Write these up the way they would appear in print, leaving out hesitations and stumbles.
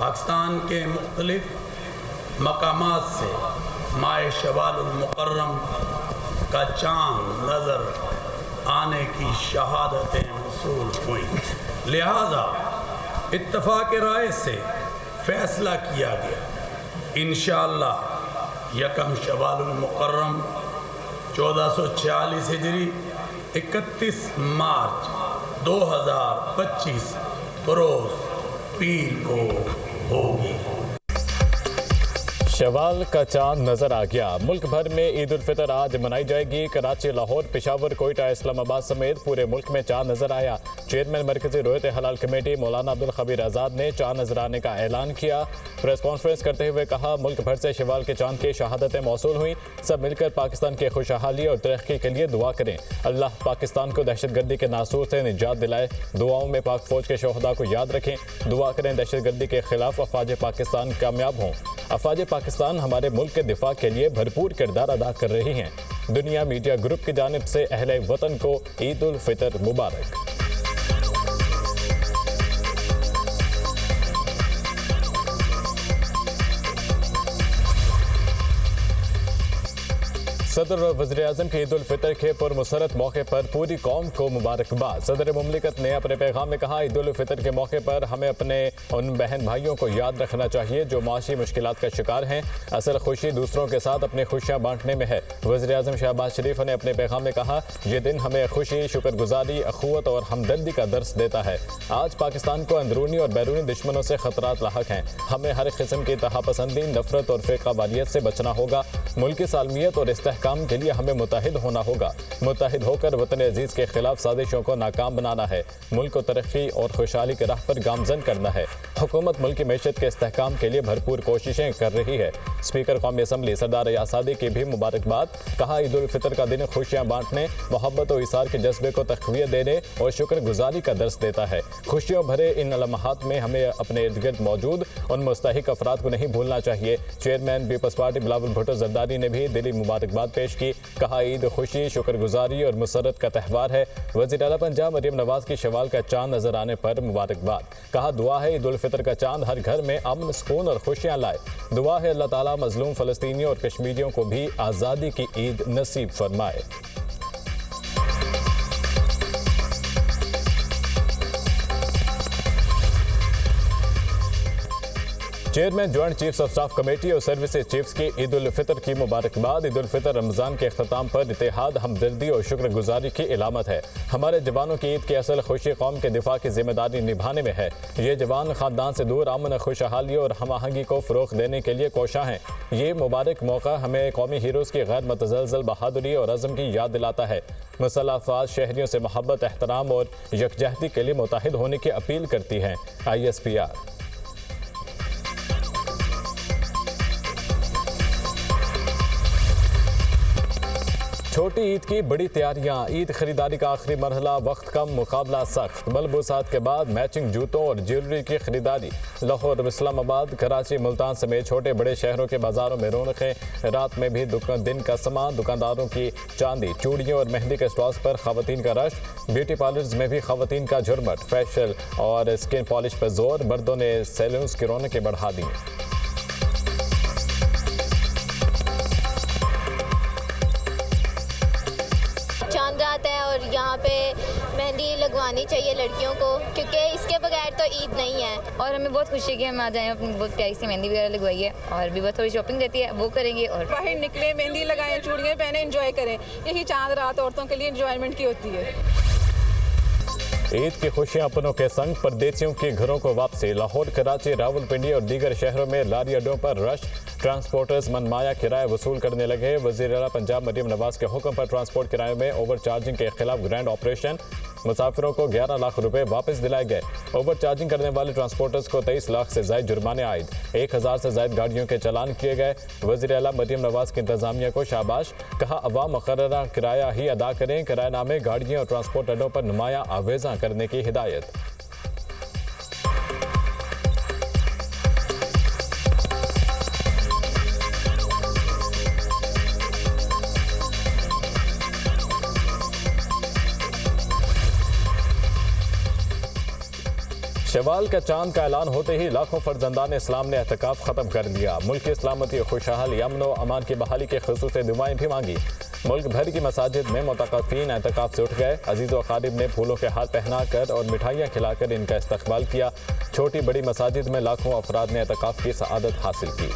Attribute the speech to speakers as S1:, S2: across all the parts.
S1: पाकिस्तान के मुख्तलिफ मकामात से माह शवालुल मुकर्रम का चाँद नज़र आने की शहादतें मौसूल हुई। लिहाजा इत्तफ़ाक़ राय से फ़ैसला किया गया इंशाअल्लाह यकम शवालुल मुकर्रम 1446 हिजरी 31 मार्च 2025 बरोज़ पीर को होगी।
S2: शवाल का चांद नजर आ गया। मुल्क भर में ईद उल फितर आज मनाई जाएगी। कराची, लाहौर, पेशावर, कोयटा, इस्लामाबाद समेत पूरे मुल्क में चांद नजर आया। चेयरमैन मरकजी रोयत हलाल कमेटी मौलाना अब्दुल खबीर आज़ाद ने चांद नजर आने का ऐलान किया। प्रेस कॉन्फ्रेंस करते हुए कहा, मुल्क भर से शवाल के चांद की शहादतें मौसूल हुई। सब मिलकर पाकिस्तान की खुशहाली और तरक्की के लिए दुआ करें। अल्लाह पाकिस्तान को दहशतगर्दी के नासूर से निजात दिलाए। दुआओं में पाक फौज के शोहदा को याद रखें। दुआ करें दहशतगर्दी के खिलाफ अफवाज पाकिस्तान कामयाब हों। अफवाज पाकिस्तान हमारे मुल्क के दिफा के लिए भरपूर किरदार अदा कर रही हैं। दुनिया मीडिया ग्रुप की जानिब से अहले वतन को ईद उल फितर मुबारक। सदर और वज़ीर-ए-आज़म के ईद उल फितर के पुरमसरत मौके पर पूरी कौम को मुबारकबाद। सदर मुमलिकत ने अपने पैगाम में कहा, ईद उल फितर के मौके पर हमें अपने उन बहन भाइयों को याद रखना चाहिए जो माशी मुश्किलात का शिकार हैं। असल खुशी दूसरों के साथ अपनी खुशियाँ बांटने में है। वज़ीर-ए-आज़म शहबाज शरीफ ने अपने पैगाम में कहा, ये दिन हमें खुशी, शुक्रगुजारी, अखुवत और हमदर्दी का दर्स देता है। आज पाकिस्तान को अंदरूनी और बैरूनी दुश्मनों से खतरात लाहक हैं। हमें हर किस्म की तहापसंदी, नफरत और फ़िरका वारियत से बचना होगा। मुल्की सालमियत और इस्तेहकाम के लिए हमें मुत्तहिद होना होगा। मुत्तहिद होकर वतन अजीज के खिलाफ साजिशों को नाकाम बनाना है। मुल्क को तरक्की और खुशहाली के राह पर गामजन करना है। हुकूमत मुल्की मैशत के इस्तेहकाम के लिए भरपूर कोशिशें कर रही है। स्पीकर कौमी असम्बली सरदार आसादी की भी मुबारकबाद। कहा, ईद उल फितर का दिन खुशियाँ बांटने, मोहब्बत और इसार के जज्बे को तक़वियत देने और शुक्रगुजारी का दर्स देता है। खुशियों भरे इन लम्हात में हमें अपने इर्द गिर्द मौजूद उन मुस्तहिक अफराद को नहीं भूलना चाहिए। Chairman Peoples Party Bilawal Bhutto Zardari ने भी दिली मुबारकबाद पेश की। कहा, ईद खुशी, शुक्रगुजारी और मुसरत का त्यौहार है। वज़ीर आला पंजाब मरियम नवाज की शवाल का चांद नजर आने पर मुबारकबाद। कहा, दुआ है ईद उल फितर का चांद हर घर में अमन, सुकून और खुशियाँ लाए। दुआ है अल्लाह ताला मजलूम फ़लस्तीनियों और कश्मीरियों को भी आज़ादी की ईद नसीब फरमाए। Chairman joint chiefs of staff committee और सर्विसेज चीफ्स की ईद उल फितर की मुबारकबाद। ईद उल फितर रमज़ान के अख्ताम पर इत्तेहाद, हमदर्दी और शुक्रगुजारी की इलामत है। हमारे जवानों की ईद की असल खुशी कौम के दिफा की जिम्मेदारी निभाने में है। ये जवान ख़ानदान से दूर अमन, खुशहाली और हमआहंगी को फ़रोग़ देने के लिए कोशां हैं। ये मुबारक मौका हमें कौमी हीरोज़ की गैर मतज़लज़ल बहादुरी और अज़म की याद दिलाता है। मुसल्लह अफ़वाज शहरियों से मोहब्बत, एहतराम और यकजहती के लिए मुत्तहिद होने की अपील करती हैं। ISPR। छोटी ईद की बड़ी तैयारियां। ईद खरीदारी का आखिरी मरहला, वक्त कम, मुकाबला सख्त। मलबूसात के बाद मैचिंग जूतों और ज्वेलरी की खरीदारी। लाहौर, इस्लामाबाद, कराची, मुल्तान समेत छोटे बड़े शहरों के बाजारों में रौनकें। रात में भी दिन का सामान, दुकानदारों की चांदी, चूड़ियों और मेहंदी के स्टॉल्स पर खवातीन का रश। ब्यूटी पार्लर्स में भी खवातीन का झुरमट। फेशियल और स्किन पॉलिश पर जोर। मर्दों ने सैलून्स की रौनकें बढ़ा दी।
S3: चांद रात है और यहाँ पे मेहंदी लगवानी चाहिए लड़कियों को, क्योंकि इसके बगैर तो ईद नहीं है।
S4: और हमें बहुत खुशी है कि हम आ जाएँ, अपनी बहुत प्यारी सी मेहंदी वगैरह लगवाई है और भी बहुत थोड़ी शॉपिंग रहती है वो करेंगे और
S5: बाहर निकले, मेहंदी लगाएं, चूड़ियाँ पहने, एंजॉय करें। यही चांद रात औरतों के लिए एंजॉयमेंट की होती है।
S2: ईद की खुशियां अपनों के संग, परदेसियों के घरों को वापसी। लाहौर, कराची, रावलपिंडी और दीगर शहरों में लारी अड्डों पर रश। ट्रांसपोर्टर्स मनमाया किराया वसूल करने लगे। वज़ीर आला पंजाब मरियम नवाज के हुक्म पर ट्रांसपोर्ट किरायों में ओवर चार्जिंग के खिलाफ ग्रैंड ऑपरेशन। मुसाफिरों को 11 लाख रुपए वापस दिलाए गए। ओवर चार्जिंग करने वाले ट्रांसपोर्टर्स को 23 लाख से ज्यादा जुर्माने आयद। 1000 से ज्यादा गाड़ियों के चालान किए गए। वज़ीर आला मरियम नवाज की इंतजामिया को शाबाश। कहा, अवाम मुकर्ररा किराया ही अदा करें। किरायनामे गाड़ियों और ट्रांसपोर्ट अड्डों पर नुमाया आवेजा करने की हिदायत। शवाल का चांद का ऐलान होते ही लाखों फर्जंदान इस्लाम ने एहतिकाफ खत्म कर दिया। मुल्क की सलामती, खुशहाली, अमन व अमान की बहाली के खुसूसी दुआएं भी मांगी। मुल्क भर की मसाजिद में मुतकफ़ीन एहतिकाफ से उठ गए। अजीज़ व अकारिब ने फूलों के हार पहनाकर और मिठाइयाँ खिलाकर इनका इस्तकबाल किया। छोटी बड़ी मसाजिद में लाखों अफराद ने एहतिकाफ की सआदत हासिल की।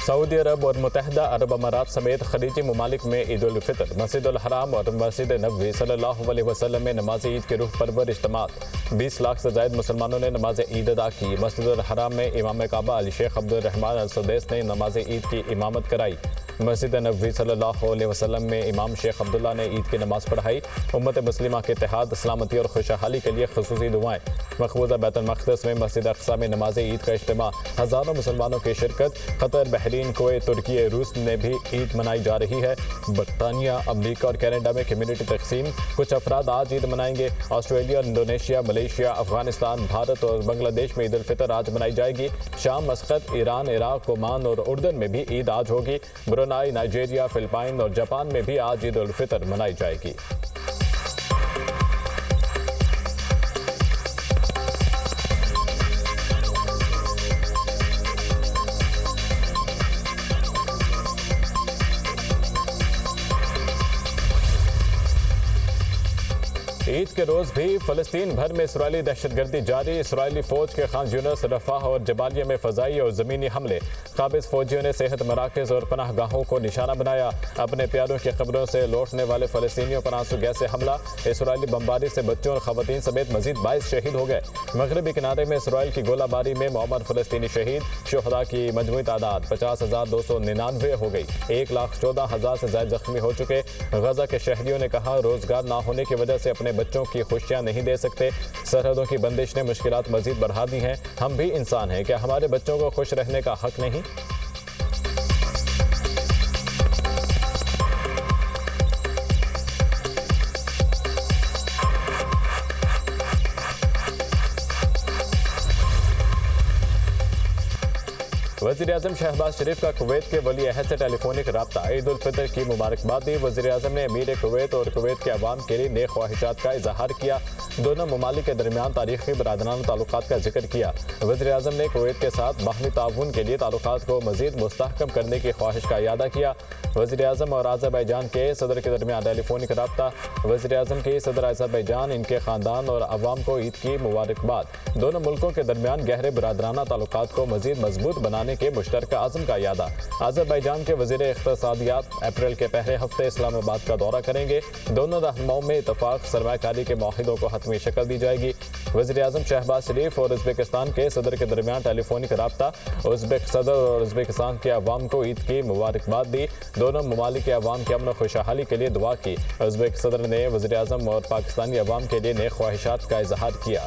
S2: सऊदी अरब और मुत्तहिदा अरब अमारात समेत खलीजी ममालिक में ईद उल फितर, मस्जिद उल हराम और मस्जिद नबवी सल्लल्लाहु अलैहि वसल्लम में नमाज ईद के रूह परवर इज्तिमात। 20 लाख से ज़ायद मुसलमानों ने नमाज ईद अदा की। मस्जिद उल हराम में इमाम काबा अली शेख अब्दुल रहमान अल सुदैस ने नमाज ईद की इमामत कराई। मस्जिद नबवी सल्लल्लाहु अलैहि वसल्लम में इमाम शेख अब्दुल्ला ने ईद की नमाज पढ़ाई। उम्मत मुस्लिमा के इत्तेहाद, सलामती और खुशहाली के लिए खुसूसी दुआएं। मकबूजा बैतुल मक़दस में मस्जिद अक़सा में नमाज ईद का इज्तिमा, हज़ारों मुसलमानों की शिरकत। कतर, बहरीन, कुवैत, तुर्की, रूस में भी ईद मनाई जा रही है। बरतानिया, अमरीका और कनाडा में कम्युनिटी तकसीम। कुछ अफराद आज ईद मनाएंगे। Australia, Indonesia, Malaysia, Afghanistan, Bharat और बांग्लादेश में ईद उल फितर आज मनाई जाएगी। शाम, मस्कत, ईरान, इराक, ओमान और उर्दन में भी ईद आज होगी। ब्रुनाई, नाइजीरिया, फिलिपाइन और जापान में भी आज ईद उल फितर मनाई जाएगी। ईद के रोज़ भी फ़लस्तीन भर में इसराइली दहशतगर्दी जारी। इसराइली फ़ौज के खान यूनिस, रफ़ाह और जबालिया में फ़ज़ाई और ज़मीनी हमले। काबिज़ फ़ौजियों ने सेहत मराकज़ और पनाह गाहों को निशाना बनाया। अपने प्यारों की क़ब्रों से लौटने वाले फ़लस्तीनियों पर आंसू गैस से हमला। इसराइली बमबारी से बच्चों और ख़वातीन समेत मज़ीद 22 शहीद हो गए। मगरबी किनारे में इसराइल की गोलाबारी में मुअम्मर फ़लस्तीनी शहीद। शुहदा की मजमूई तादाद 50,299 हो गई। 1,14,000 से ज़ायद ज़ख्मी हो चुके। गजा के शहरियों ने कहा, रोज़गार ना होने की वजह से अपने बच्चों की खुशियां नहीं दे सकते। सरहदों की बंदिश ने मुश्किलात मजीद बढ़ा दी हैं। हम भी इंसान हैं, क्या हमारे बच्चों को खुश रहने का हक नहीं? वज़ीर-ए-आज़म शहबाज शरीफ का कुवैत के वली अहद से टेलीफोनिक रब्ता। ईद उल फितर की मुबारकबाद दी। वज़ीर-ए-आज़म ने अमीर कुवैत और कुवैत के अवाम के लिए नेक ख्वाहिशात का इजहार किया। दोनों ममालिक के दरमियान तारीखी बरादराना ताल्लुकात का जिक्र किया। वज़ीर-ए-आज़म ने कुवैत के साथ बाहमी ताउन के लिए ताल्लुकात को मज़ीद मुस्तहकम करने की ख्वाहिश का इयादा किया। वज़ीर-ए-आज़म और अज़रबैजान के सदर के दरमियान टेलीफोनिक रब्ता। वज़ीर-ए-आज़म के सदर अज़रबैजान, इनके ख़ानदान और अवाम को ईद की मुबारकबाद। दोनों मुल्कों के दरमियान गहरे बरादराना ताल्लुकात को मज़ीद मजबूत बनाने के मुश्तरका आज़म का यादा। अज़रबैजान के वज़ीर इक़्तिसादियात अप्रैल के पहले हफ्ते इस्लामाबाद का दौरा करेंगे। दोनों रहनुमाओं में इत्तफ़ाक़ सरमायाकारी के माहिदों को हतमी शक्ल दी जाएगी। वज़ीर-ए-आज़म शहबाज शरीफ और उज़्बेकिस्तान के सदर के दरमियान टेलीफोनिक रब्ता। उज़्बेक सदर और उज़्बेकिस्तान के अवाम को ईद की मुबारकबाद दी। दोनों ममालिक के अवाम के अमन खुशहाली के लिए दुआ की। उज़्बेक सदर ने वज़ीर-ए-आज़म और पाकिस्तानी अवाम के लिए नेक ख्वाहिशात का इजहार किया।